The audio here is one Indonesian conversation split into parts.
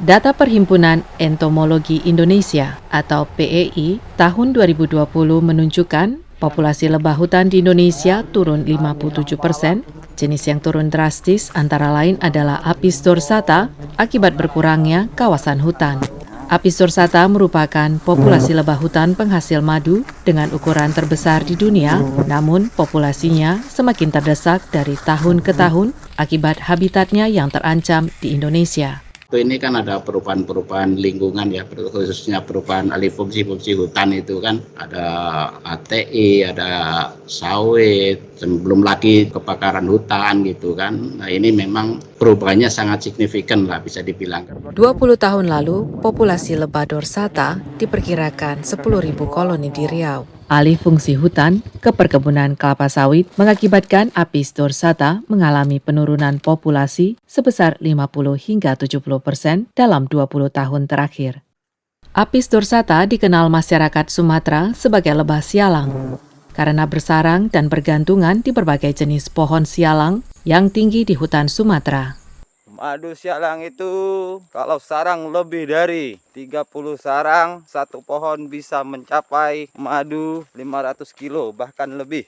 Data Perhimpunan Entomologi Indonesia atau PEI tahun 2020 menunjukkan populasi lebah hutan di Indonesia turun 57%. Jenis yang turun drastis antara lain adalah Apis dorsata akibat berkurangnya kawasan hutan. Apis dorsata merupakan populasi lebah hutan penghasil madu dengan ukuran terbesar di dunia, namun populasinya semakin terdesak dari tahun ke tahun akibat habitatnya yang terancam di Indonesia. Ini kan ada perubahan-perubahan lingkungan ya, khususnya perubahan alih fungsi hutan itu kan ada ATI, ada sawit, belum lagi kebakaran hutan gitu kan. Nah ini memang perubahannya sangat signifikan lah bisa dibilang. 20 tahun lalu, populasi lebah dorsata diperkirakan 10.000 koloni di Riau. Alih fungsi hutan ke perkebunan kelapa sawit mengakibatkan Apis dorsata mengalami penurunan populasi sebesar 50 hingga 70% dalam 20 tahun terakhir. Apis dorsata dikenal masyarakat Sumatera sebagai lebah sialang karena bersarang dan bergantungan di berbagai jenis pohon sialang yang tinggi di hutan Sumatera. Madu sialang itu kalau sarang lebih dari 30 sarang, satu pohon bisa mencapai madu 500 kilo bahkan lebih.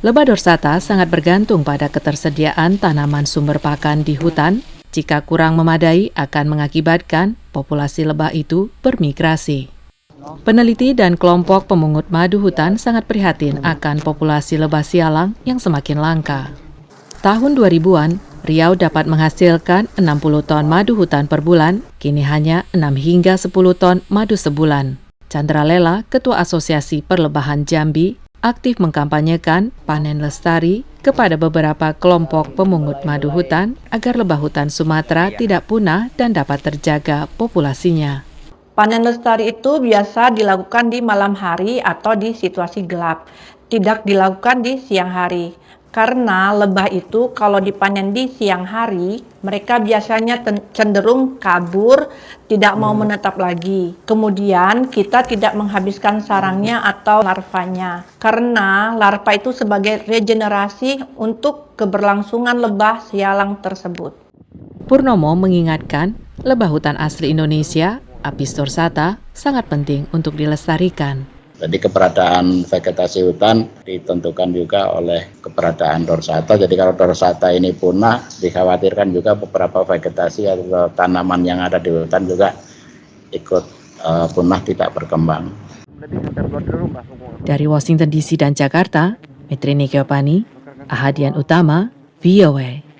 Lebah dorsata sangat bergantung pada ketersediaan tanaman sumber pakan di hutan. Jika kurang memadai akan mengakibatkan populasi lebah itu bermigrasi. Peneliti dan kelompok pemungut madu hutan sangat prihatin akan populasi lebah sialang yang semakin langka. Tahun 2000-an, Riau dapat menghasilkan 60 ton madu hutan per bulan, kini hanya 6 hingga 10 ton madu sebulan. Chandra Lela, Ketua Asosiasi Perlebahan Jambi, aktif mengkampanyekan panen lestari kepada beberapa kelompok pemungut madu hutan agar lebah hutan Sumatera tidak punah dan dapat terjaga populasinya. Panen lestari itu biasa dilakukan di malam hari atau di situasi gelap, tidak dilakukan di siang hari. Karena lebah itu kalau dipanen di siang hari, mereka biasanya cenderung kabur, tidak mau menetap lagi. Kemudian kita tidak menghabiskan sarangnya atau larvanya. Karena larva itu sebagai regenerasi untuk keberlangsungan lebah sialang tersebut. Purnomo mengingatkan, lebah hutan asli Indonesia, Apis dorsata, sangat penting untuk dilestarikan. Jadi keberadaan vegetasi hutan ditentukan juga oleh keberadaan dorsata. Jadi kalau dorsata ini punah, dikhawatirkan juga beberapa vegetasi atau tanaman yang ada di hutan juga ikut punah, tidak berkembang. Dari Washington DC dan Jakarta, Metrini Keopani, Ahadian Utama, VOA.